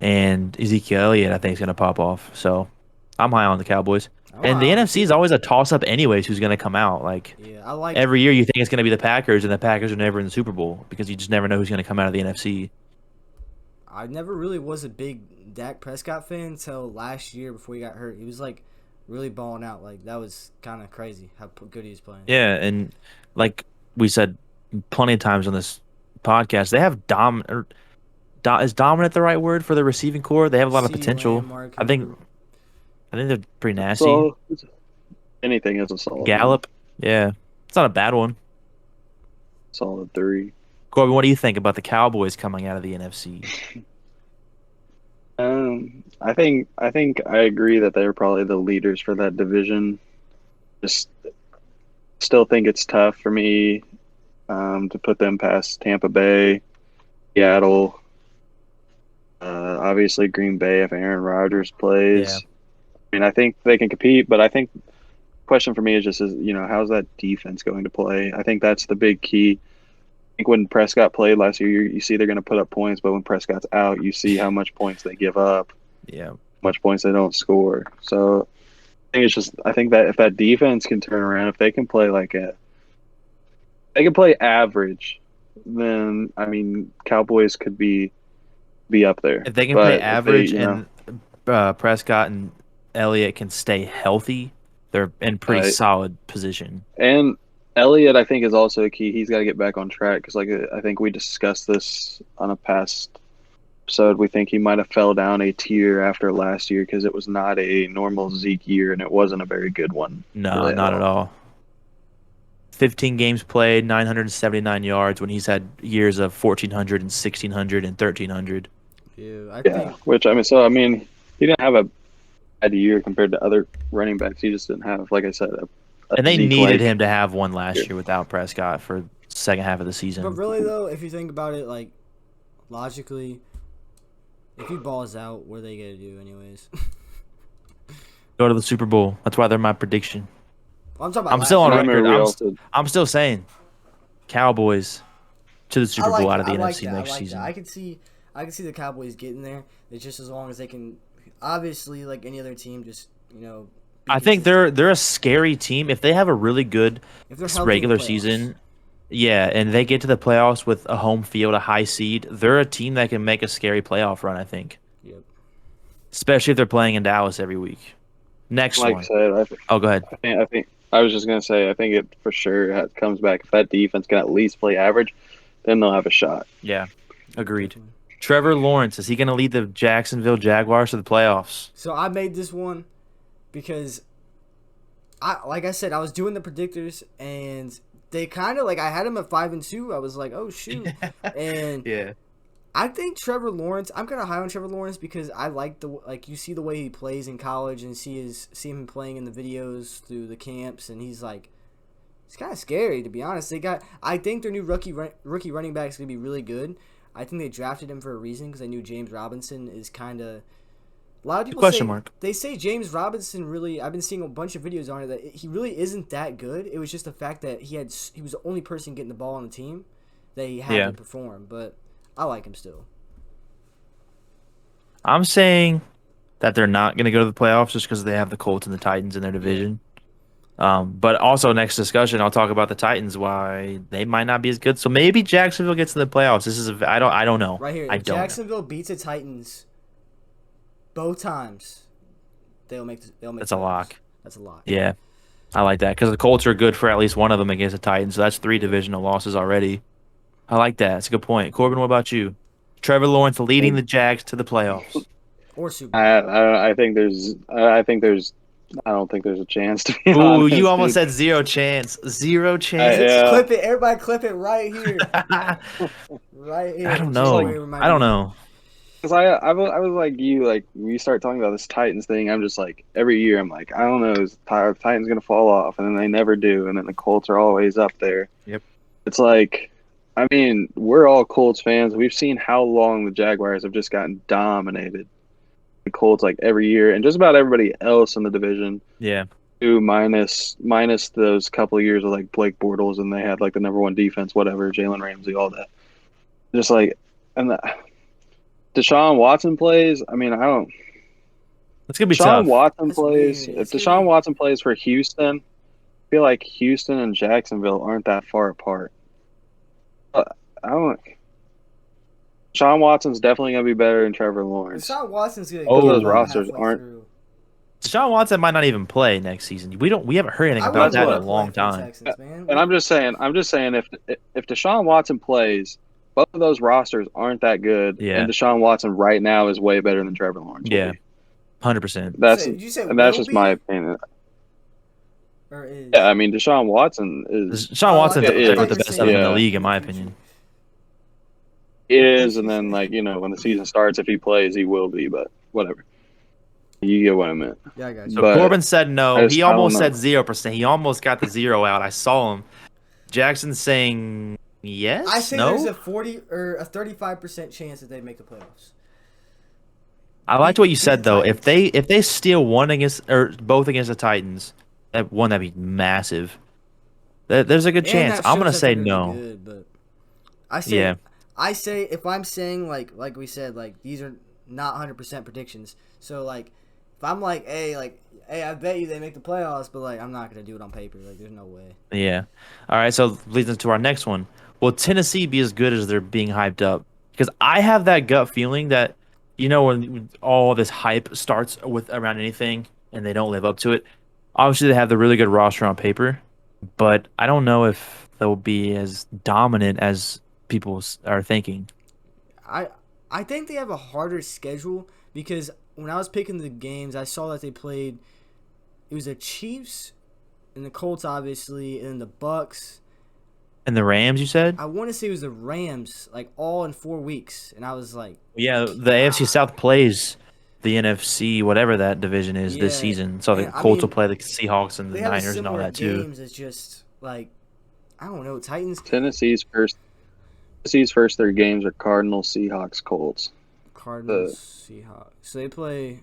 and Ezekiel Elliott I think is going to pop off. So I'm high on the Cowboys. I'm And high the on them NFC is too. always a toss up, anyways. Who's going to come out? Like Yeah, I like. every year, you think it's going to be the Packers, and the Packers are never in the Super Bowl because you just never know who's going to come out of the NFC. I never really was a big Dak Prescott fan until last year before he got hurt. He was like really balling out. Like that was kind of crazy how good he was playing. Yeah, and like we said plenty of times on this podcast, they have is dominant the right word for the receiving core? They have a lot of CeeDee Lamb, potential. Mark I think Cooper. I think they're pretty nasty. So anything is a solid one, Gallup, yeah, it's not a bad one. solid three. Corbin, what do you think about the Cowboys coming out of the NFC? I think I agree that they're probably the leaders for that division. Just still think it's tough for me to put them past Tampa Bay, Seattle, obviously Green Bay if Aaron Rodgers Yeah, plays. I mean, I think they can compete, but I think the question for me is just how's that defense going to play? I think that's the big key. I think when Prescott played last year, you see they're going to put up points, but when Prescott's out, you see how much points they give up, yeah. how much points they don't score. So I think that if that defense can turn around, if they can play they can play average, then I mean Cowboys could be up there. If they can play But if they, average and Prescott and Elliott can stay healthy, they're in pretty uh, solid position. and Elliott, I think is also a key. He's got to get back on track because, like, I think we discussed this on a past episode. We think he might have fell down a tier after last year because it was not a normal Zeke year and it wasn't a very good one, No, really at not at all. all. 15 games played, 979 yards when he's had years of 1400 and 1600 and 1300. Yeah, I Yeah, think. which I mean, he didn't have a bad year compared to other running backs. He just didn't have, like I said, a And they Zeke needed like him to have one year. last year without Prescott for second half of the But season. really though, if you think about it, like logically, if he balls out, what are they gonna do anyways? Go to the Super Bowl. That's why they're my prediction. Well, I'm talking about I'm still last on And I year. remember record. we also I'm still saying Cowboys to the I Super Bowl like out that. of I the like NFC that. I next like that. season. I can see the Cowboys getting there. It's just as long as they can, obviously, like any other team, just be I think consistent. they're a scary team if they have a really good If they're healthy in the regular playoffs. season. Yeah, and they get to the playoffs with a home field, a high seed. They're a team that can make a scary playoff run, I think. Yep. Especially if they're playing in Dallas every week. Next like I one. said, Oh, go ahead. I think I was just gonna say I think it for sure comes back. If that defense can at least play average, then they'll have a shot. Yeah, agreed. Definitely. Trevor Lawrence, is he going to lead the Jacksonville Jaguars to the playoffs? So I made this one because like I said, I was doing the predictors and they kind of like I had him at 5-2. I was like, oh shoot, and Yeah. I think Trevor Lawrence. I'm kind of high on Trevor Lawrence because I like you see the way he plays in college and see him playing in the videos through the camps, and he's like, it's kind of scary to be honest. I think their new rookie running back is gonna be really good. I think they drafted him for a reason because they knew James Robinson is kind of. A lot of people Question say mark. they say James Robinson really. I've been seeing a bunch of videos on it that he really isn't that good. It was just the fact that he was the only person getting the ball on the team that he had Yeah. to perform. But I like him still. I'm saying that they're not going to go to the playoffs just because they have the Colts and the Titans in their Yeah. division. But also next discussion, I'll talk about the Titans, why they might not be as good. So maybe Jacksonville gets in the playoffs. I don't know. Right here, I if don't know. Jacksonville beats the Titans both times, they'll make That's a playoffs. lock. That's a lock. Yeah, I like that because the Colts are good for at least one of them against the Titans. So that's three Yeah. divisional losses already. I like that. That's a good point. Corbin, what about you? Trevor Lawrence leading the Jags to the playoffs. Or Super Bowl. I think there's I don't think there's a chance to be Ooh, you honest, almost dude. said zero chance. Zero chance. Yeah, Clip it, everybody. Clip it right here, I right here. don't just like January know. when my I don't debut. know. because I was like you, like we start talking about this Titans thing. I'm just like every year I'm like I don't know, is the Titans gonna fall off, and then they never do, and then the Colts are always up there. Yep. It's like, I mean, we're all Colts fans. We've seen how long the Jaguars have just gotten dominated. The Colts like every year, and just about everybody else in the division. Yeah. Two minus those couple of years of like Blake Bortles, and they had like the number one defense, whatever, Jalen Ramsey, all that. Just like, and Deshaun Watson plays. I mean, I don't. It's gonna be Deshaun tough. Watson That's plays. weird. If It's gonna Deshaun be. Watson plays for Houston, I feel like Houston and Jacksonville aren't that far apart. I don't. Deshaun Watson's definitely gonna be better than Trevor Lawrence Deshaun Watson's gonna because go those Oh, about rosters halfway aren't. through. Deshaun Watson might not even play next season. We haven't heard anything I about wouldn't That's that in want a what. to play long for the time. Texans, man. And I'm just saying, if Deshaun Watson plays, both of those rosters aren't that good, and Yeah. Deshaun Watson right now is way better than Trevor Lawrence will Yeah. be. 100%. That's Did you say and that's will just my be opinion. or Yeah, is? I mean Deshaun Watson Deshaun Oh, I Watson's thought up I there thought with you the were best saying of them in the yeah, league, in in the my future. opinion. is, and then like when the season starts, if he plays, he will be. But whatever, you get what I meant. Yeah, I got you. So But Corbin said no. He I don't almost know. said 0%. He almost got the zero out. I saw him. Jackson's saying I yes, say there's no. a 40 or a 35% chance that they make the playoffs. I liked what you Beat the said though. If Titans. they steal one against or both against the Titans, that'd be massive. There's a good And chance. that I'm shows gonna that they're say gonna be no. good, but I say Yeah. I say if I'm saying like we said, like these are not 100% predictions. So like if I'm like, hey, I bet you they make the playoffs, but like I'm not gonna do it on paper. Like there's no way. Yeah. All right. So leads us to our next one. Will Tennessee be as good as they're being hyped up? Because I have that gut feeling that, when all this hype starts with around anything and they don't live up to it. Obviously, they have the really good roster on paper, but I don't know if they'll be as dominant as people are thinking. I I think they have a harder schedule because when I was picking the games, I saw that they played. It was the Chiefs, and the Colts obviously, and then the Bucks. And the Rams, you said? I want to say it was the Rams, like all in 4 weeks, and I was like, Yeah, the AFC God, South plays the NFC, whatever that division is this yeah. season. So the And I Colts will mean, play the Seahawks and the they have a Niners and all similar that too. games. It's just like I don't know, Titans, Tennessee's first Tennessee's first three games are Cardinals, Seahawks, Colts. Cardinals, The Seahawks. So they play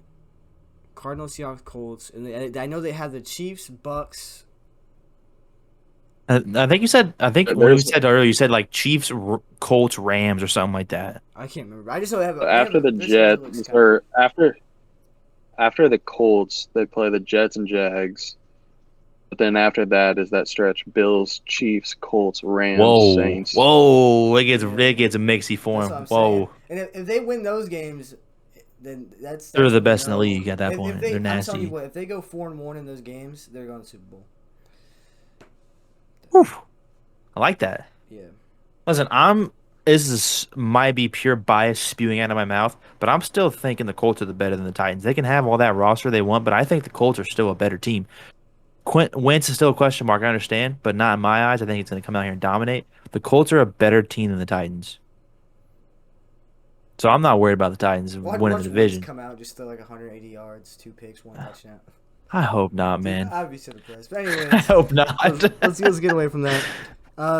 Cardinals, Seahawks, Colts, and I know they have the Chiefs, Bucks. I think you said. I think when we there's said earlier, you said like Chiefs, Colts, Rams, or something like that. I can't remember. I just know after the their schedule looks Jets kind of. or after the Colts, they play the Jets and Jags. But then after that is that stretch: Bills, Chiefs, Colts, Rams, Whoa, Saints. whoa! Yeah, It gets a mixy for that's what him. I'm saying. Whoa, And if they win those games, then they're that's the a best in the no. league at that If point. They're they, I'm telling you nasty. what, if they go 4-1 in those games, they're going to the Super Bowl. Whew, I like that. Yeah. Listen, this is might be pure bias spewing out of my mouth, but I'm still thinking the Colts are the better than the Titans. They can have all that roster they want, but I think the Colts are still a better team. Wentz is still a question mark, I understand, but not in my eyes. I think it's going to come out here and dominate. The Colts are a better team than the Titans, so I'm not worried about the Titans winning the Watch Wentz division. come out just throw like 180 yards, 2 picks, 1 touchdown. I hope not, Dude, man. I'd be so depressed. But I anyways, hope not. let's get away from that.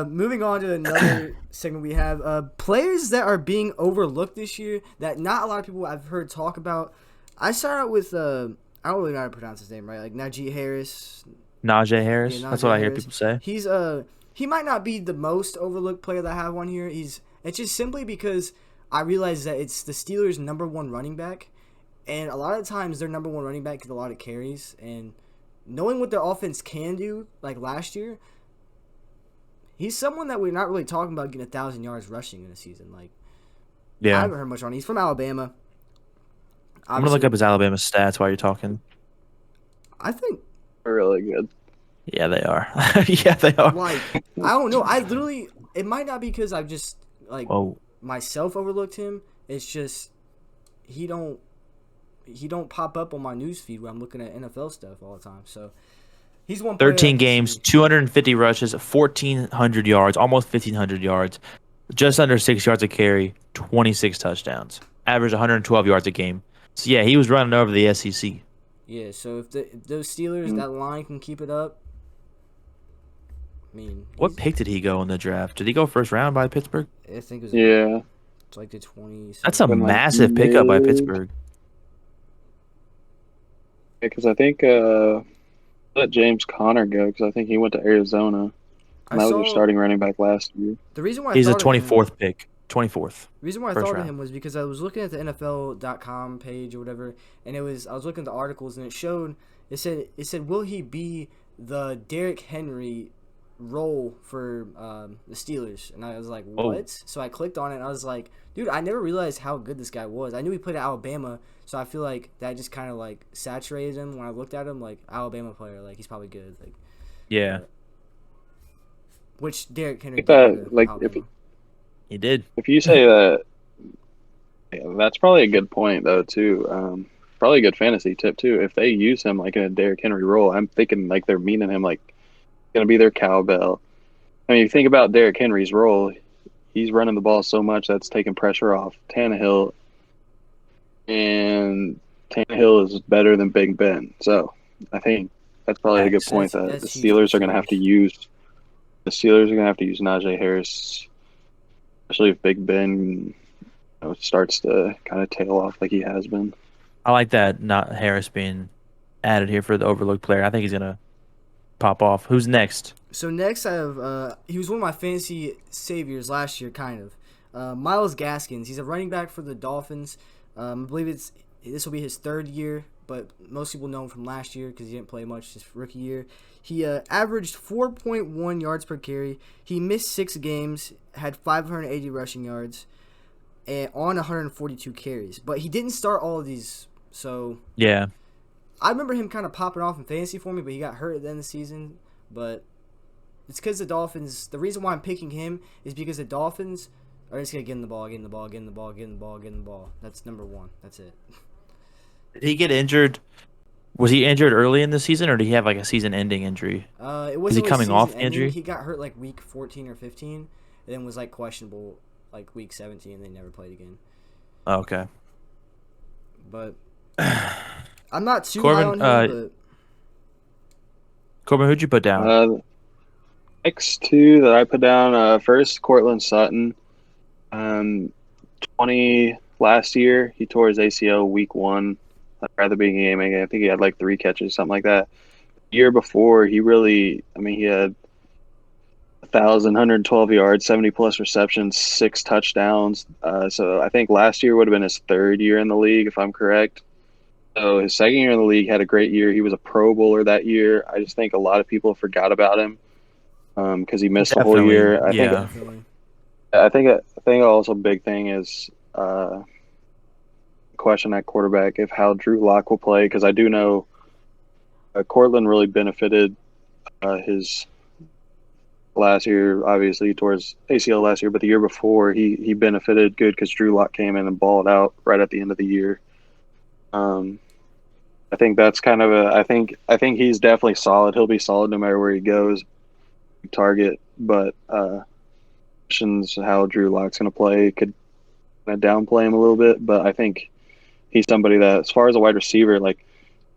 Moving on to another segment we have. Players that are being overlooked this year that not a lot of people I've heard talk about. I start out with I don't really know how to pronounce his name right, like Najee Harris. Najee Yeah, Harris. That's what Najee I hear Harris. people say. He's he might not be the most overlooked player that I have on here. It's just simply because I realize that it's the Steelers' number one running back, and a lot of times their number one running back gets a lot of carries. And knowing what their offense can do, like last year, he's someone that we're not really talking about getting 1,000 yards rushing in a season. Like I Yeah, haven't heard much on. He's from Alabama. I'm gonna look Obviously, up his Alabama stats while you're talking. I think Really good. Yeah, they are. Yeah, they are. like I don't know. I literally it might not be because I've just like Whoa. myself overlooked him. It's just he don't pop up on my news feed when I'm looking at NFL stuff all the time. So he's one player I 13 can games, see. 250 rushes, 1,400 yards, almost 1,500 yards, just under 6 yards a carry, 26 touchdowns, average 112 yards a game. So yeah, he was running over the SEC. Yeah, so if those Steelers that line can keep it up, I mean, What pick did he go in the draft? Did he go first round by Pittsburgh? I think it was Yeah. it's like the 20. That's a Been like massive pickup by Pittsburgh. because I think let James Conner go because I think he went to Arizona I and that was their saw starting running back last year. the reason why I He's a thought of him. 24th pick. 24th. The reason why I First thought of round. him was because I was looking at the NFL.com page or whatever, and I was looking at the articles, and it said will he be the Derrick Henry role for the Steelers? And I was like, Oh, what? So I clicked on it, and I was like, dude, I never realized how good this guy was. I knew he played at Alabama, so I feel like that just kind of like saturated him when I looked at him, like Alabama player, like he's probably good, like yeah, which Derrick I Henry think did go that to like Alabama. he did. if you say that, yeah, that's probably a good point though too. Probably a good fantasy tip too. If they use him like in a Derrick Henry role, I'm thinking like they're meaning him like going to be their cowbell. I mean, you think about Derrick Henry's role, he's running the ball so much that's taking pressure off Tannehill, and Tannehill is better than Big Ben. So I think that's probably a good Facts. point that That's the huge for the Steelers are going to have to Steelers. use. The Steelers are going to have to use Najee Harris, especially if Big Ben starts to kind of tail off like he has been. I like that. Not Harris being added here for the overlooked player. I think he's gonna pop off. Who's next? So next I have he was one of my fantasy saviors last year, kind of. Miles Gaskins. He's a running back for the Dolphins. I believe this will be his third year, but most people know him from last year because he didn't play much his rookie year. He averaged 4.1 yards per carry. He missed 6 games, had 580 rushing yards, and on 142 carries. But he didn't start all of these, so Yeah, I remember him kind of popping off in fantasy for me, but he got hurt at the end of the season. But it's because the Dolphins. The reason why I'm picking him is because the Dolphins are just gonna get in the ball, get in the ball, get in the ball, get in the ball, get in the ball. That's number one. That's it. did he get injured Was he injured early in the season, or did he have like a season-ending injury? It Is he wasn't really coming season off the ending. injury? He got hurt like week 14 or 15, and then was like questionable like week 17. And they never played again. Oh, okay. But I'm not too high Corbin, on him. But Corbin, who'd you put down? Next two that I put down, first Cortland Sutton. 20 last year, he tore his ACL week one, at the beginning of the game. I think he had like 3 catches, something like that. The year before, he had 1,112 yards, 70 plus receptions, 6 touchdowns. So I think last year would have been his third year in the league, if I'm correct. So his second year in the league had a great year. He was a Pro Bowler that year. I just think a lot of people forgot about him because he missed the whole Definitely, year. yeah. definitely, I think also a big thing is question at quarterback if how Drew Lock will play because I do know Cortland really benefited his last year. Obviously, he tore his ACL last year, but the year before he benefited good because Drew Lock came in and balled out right at the end of the year. Um, I think that's kind of I think he's definitely solid. He'll be solid no matter where he goes. Target, but questions how Drew Lock's going to play could kind of downplay him a little bit. But I think he's somebody that, as far as a wide receiver, like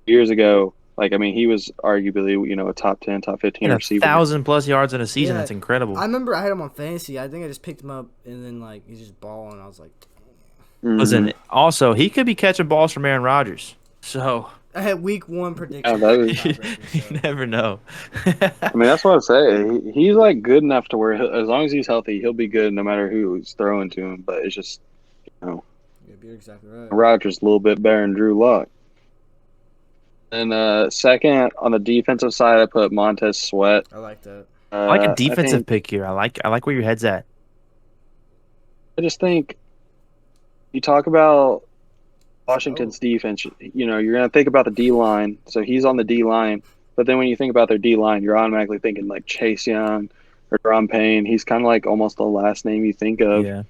years ago, he was arguably a top 10, top 15 And a receiver. 1,000+ yards in a season. yeah. That's incredible. I remember I had him on fantasy. I think I just picked him up, and then like he's just balling. I was like, Mm-hmm. Listen, also he could be catching balls from Aaron Rodgers. So I had week one Yeah, prediction that for is, tiebreaker. you So never know. that's what I say. He's like good enough to where as long as he's healthy, he'll be good no matter who's throwing to him. But it's just, you know, yeah, you're exactly right. Rodgers a little bit better than Drew Lock. And second on the defensive side, I put Montez Sweat. I like that. I like a I defensive think pick here. I like where your head's at. I just think you talk about Oh, Washington's defense. You're gonna think about the D line. So he's on the D line, but then when you think about their D line, you're automatically thinking like Chase Young or Ron Payne. He's kind of like almost the last name you think of. Yeah.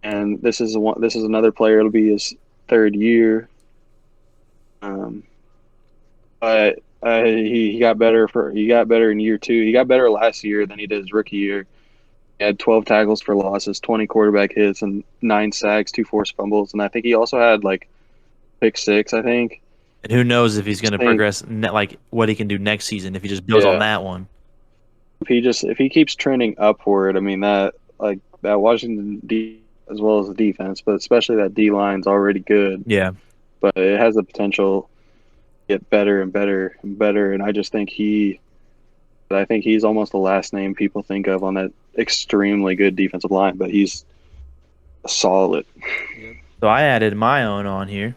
And this is one. This is another player. It'll be his third year. Um, but he got better in year two. He got better last year than he did his rookie year. He had 12 tackles for losses, 20 quarterback hits, and 9 sacks, 2 forced fumbles, and I think he also had like pick six. I think. And who knows if he's I going to think progress, like what he can do next season if he just builds on yeah. that one. If he keeps trending upward, that Washington D as well as the defense, but especially that D line's already good, Yeah. but it has the potential to get better and better and better. And I think he's almost the last name people think of on that extremely good defensive line, but he's solid. yep. So I added my own on here.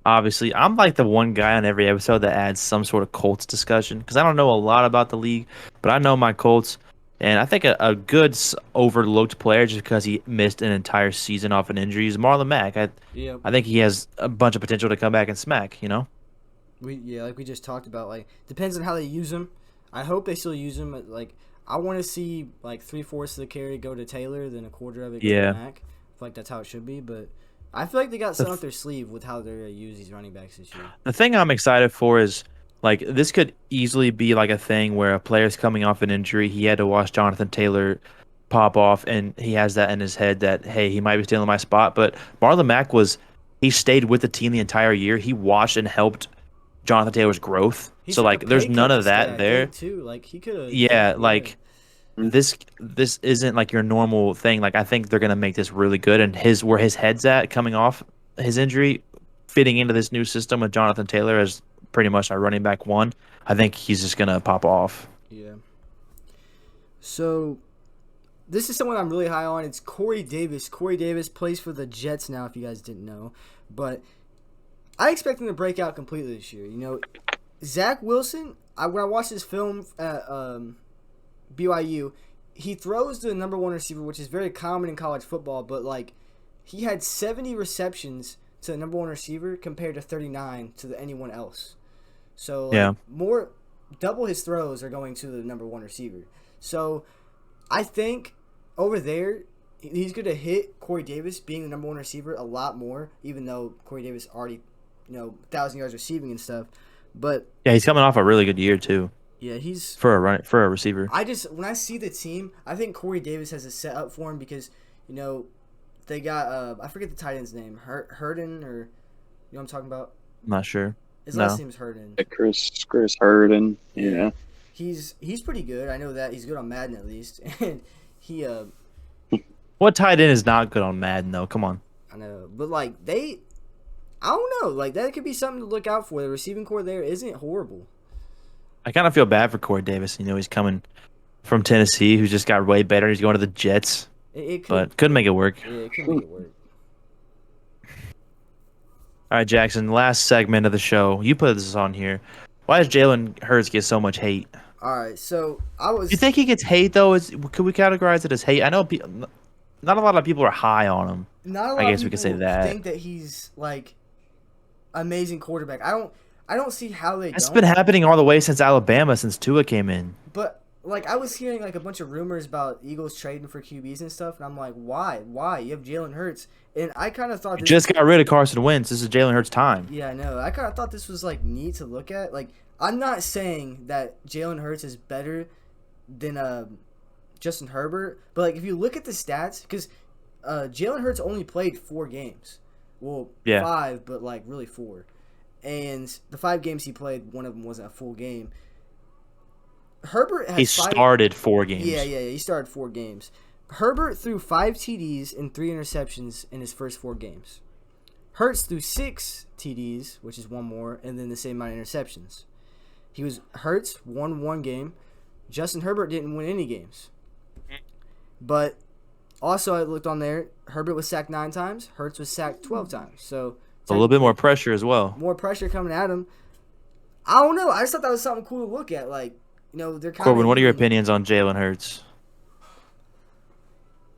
Obviously, I'm like the one guy on every episode that adds some sort of Colts discussion because I don't know a lot about the league, but I know my Colts, and I think a good overlooked player just because he missed an entire season off an injury is Marlon Mack. Yep. I think he has a bunch of potential to come back and smack. Like we just talked about. Like depends on how they use him. I hope they still use him. Like I want to see like 3/4 of the carry go to Taylor, then a quarter of it go to Yeah. Mac. I feel like that's how it should be. But I feel like they got The something up their sleeve with how they're gonna use these running backs this year. The thing I'm excited for is like this could easily be like a thing where a player's coming off an injury. He had to watch Jonathan Taylor pop off, and he has that in his head that hey, he might be stealing my spot. But Marlon Mack he stayed with the team the entire year. He watched and helped Jonathan Taylor's growth. He So took a like, there's pay none cut to of stay. that I there. think too. Like he could have. Yeah, Yeah. like this isn't like your normal thing. Like I think they're gonna make this really good, and where his head's at coming off his injury, fitting into this new system with Jonathan Taylor as pretty much our running back one. I think he's just gonna pop off. Yeah. So this is someone I'm really high on. It's Corey Davis. Corey Davis plays for the Jets now, if you guys didn't know. But I expect him to break out completely this year. Zach Wilson, when I watched his film at BYU, he throws to the number one receiver, which is very common in college football, but like he had 70 receptions to the number one receiver compared to 39 to anyone else. So like Yeah. double his throws are going to the number one receiver. So I think over there he's going to hit Corey Davis being the number one receiver a lot more, even though Corey Davis already 1,000 yards receiving and stuff. But Yeah, he's coming off a really good year too yeah, he's. for a receiver. I just when I see the team, I think Corey Davis has a set up for him because you know they got I forget the tight end's name, Herden or you know what I'm talking about. I'm not sure. His last No. name is Herden. Chris Herden. Yeah, Yeah. he's pretty good. I know that he's good on Madden at least, and he What tight end is not good on Madden though? Come on. I know, but like I don't know, like that could be something to look out for. The receiving core there isn't horrible. I kind of feel bad for Corey Davis. You know, he's coming from Tennessee, who's just got way better. He's going to the Jets, It could but couldn't make it work. yeah, it could make it work. All right, Jackson. Last segment of the show. You put this on here. Why does Jalen Hurts get so much hate? All right, so I You was think he gets hate though? Could we categorize it as hate? I know not a lot of people are high on him. not a I lot of guess we could say people that. think that he's like amazing quarterback. I don't see how they That's don't. been happening all the way since Alabama, since Tua came in. But like I was hearing like a bunch of rumors about Eagles trading for QBs and stuff, and I'm like, why? Why? You have Jalen Hurts, and I kind of thought We this. just got rid of Carson Wentz. This is Jalen Hurts' time. Yeah, I know. I kind of thought this was like neat to look at. Like I'm not saying that Jalen Hurts is better than Justin Herbert, but like if you look at the stats, because Jalen Hurts only played 4 games. Well, Yeah. 5, but like really 4. And the 5 games he played, one of them wasn't a full game. Herbert has He 5. started 4 games. Yeah. He started 4 games. Herbert threw 5 TDs and 3 interceptions in his first 4 games. Hurts threw 6 TDs, which is one more, and then the same amount of interceptions. Hurts won 1 game. Justin Herbert didn't win any games. But also, I looked on there. Herbert was sacked 9 times. Hurts was sacked 12 times. So A little bit more pressure as well. more pressure coming at him. I don't know. I just thought that was something cool to look at. Like, they're kind Corbin, of. what are your opinions on Jalen Hurts?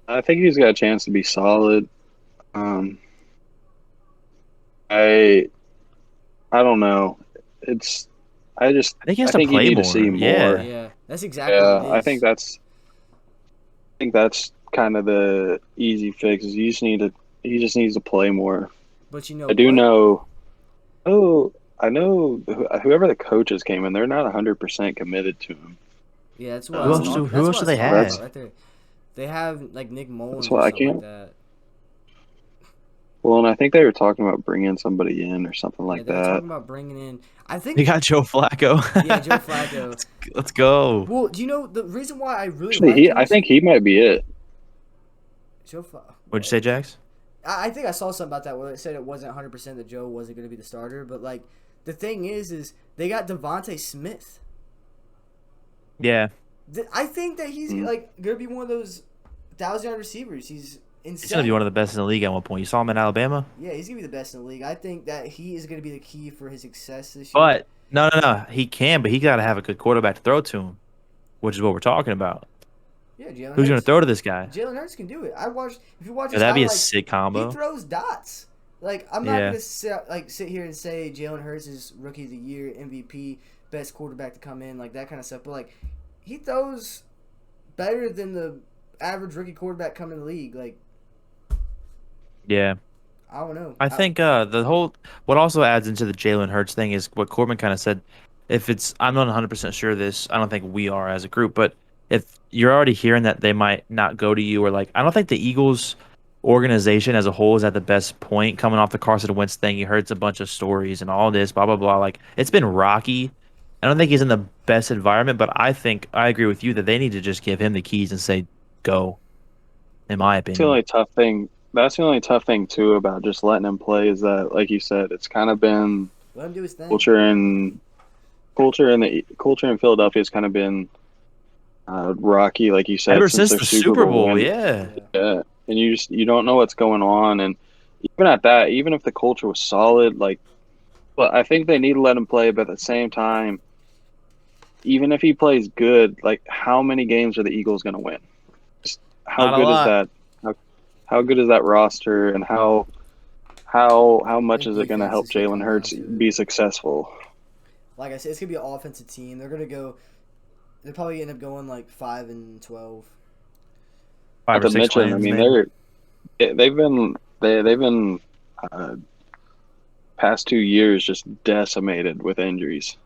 I think he's got a chance to be solid. Um, I I don't know. It's I just I think he has I to think you play need more. to see Yeah. more. Yeah, that's exactly Yeah, what it is. I think that's kind of the easy fix. Is he just needs to play more. But you know I do what? know. Oh, I know whoever the coaches came in, they're not 100% committed to him. Yeah, that's what I Who was else talking. who That's else what do I they was talking have? about right there. They have like Nick Mullins why or I something like can't- that. Well, and I think they were talking about bringing somebody in or something Yeah, like they were that. talking about bringing in. I They think. got Joe Flacco. Yeah, Joe Flacco. Let's go. Well, do you know the reason why I really Actually, like him? I think he might be it. Joe Flacco. What'd you say, Jax? I think I saw something about that where it said it wasn't 100% that Joe wasn't going to be the starter, but like the thing is they got Devontae Smith. Yeah. I think that he's Mm. like going to be one of those 1,000-yard receivers. He's He's insane. gonna be one of the best in the league at one point. You saw him in Alabama? Yeah, he's going to be the best in the league. I think that he is going to be the key for his success this year. But no. He can, but he gotta have a good quarterback to throw to him, which is what we're talking about. Yeah, Jalen Who's gonna Hurts. throw to this guy? Jalen Hurts can do it. If you watch Yeah, his that'd be a highlights, sick he combo. throws dots. Like I'm not Yeah. gonna sit here and say Jalen Hurts is rookie of the year, MVP, best quarterback to come in, like that kind of stuff. But like he throws better than the average rookie quarterback coming in the league. Like Yeah. I don't know. I think what also adds into the Jalen Hurts thing is what Corbin kind of said. I'm not 100% sure of this. I don't think we are as a group, but if you're already hearing that they might not go to you, or like, I don't think the Eagles organization as a whole is at the best point coming off the Carson Wentz thing. You heard a bunch of stories and all this, blah, blah, blah. Like, it's been rocky. I don't think he's in the best environment, but I think I agree with you that they need to just give him the keys and say, go, in my That's the opinion. only tough thing. That's the only tough thing too about just letting him play is that, like you said, it's kind of been let him do his thing. culture in Philadelphia has kind of been rocky, like you said, Ever since their the Super Bowl, win. yeah. Yeah, and you don't know what's going on, and even at that, even if the culture was solid, like, but I think they need to let him play. But at the same time, even if he plays good, like, how many games are the Eagles going to win? Just how Not a good is lot. that? How good is that roster, and how much The is it going to defense help is gonna come Jalen down Hurts to it. be successful? Like I said, it's gonna be an offensive team. They're gonna go. They're probably end up going like 5-12. Five Not or to six mention, I wins, mean, maybe. they've been uh, past 2 years just decimated with injuries.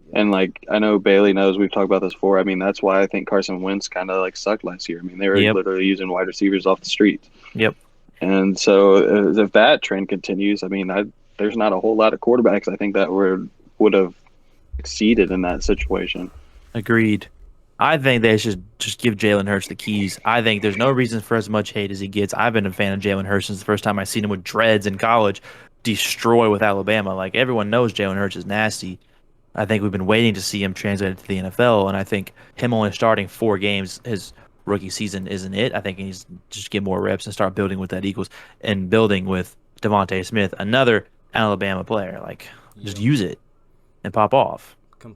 Yep. And like I know Bailey knows we've talked about this before. I mean, that's why I think Carson Wentz kind of like sucked last year. I mean, they were Yep. literally using wide receivers off the street. Yep. And so if that trend continues, I mean, there's not a whole lot of quarterbacks I think that would have succeeded in that situation. Agreed. I think they should just give Jalen Hurts the keys. I think there's no reason for as much hate as he gets. I've been a fan of Jalen Hurts since the first time I seen him with dreads in college, destroy with Alabama. Like everyone knows Jalen Hurts is nasty. I think we've been waiting to see him translated to the NFL, and I think him only starting 4 games his rookie season isn't it. I think he needs to just get more reps and start building with that Eagles and building with Devontae Smith, another Alabama player. Like just Yep. use it and pop off.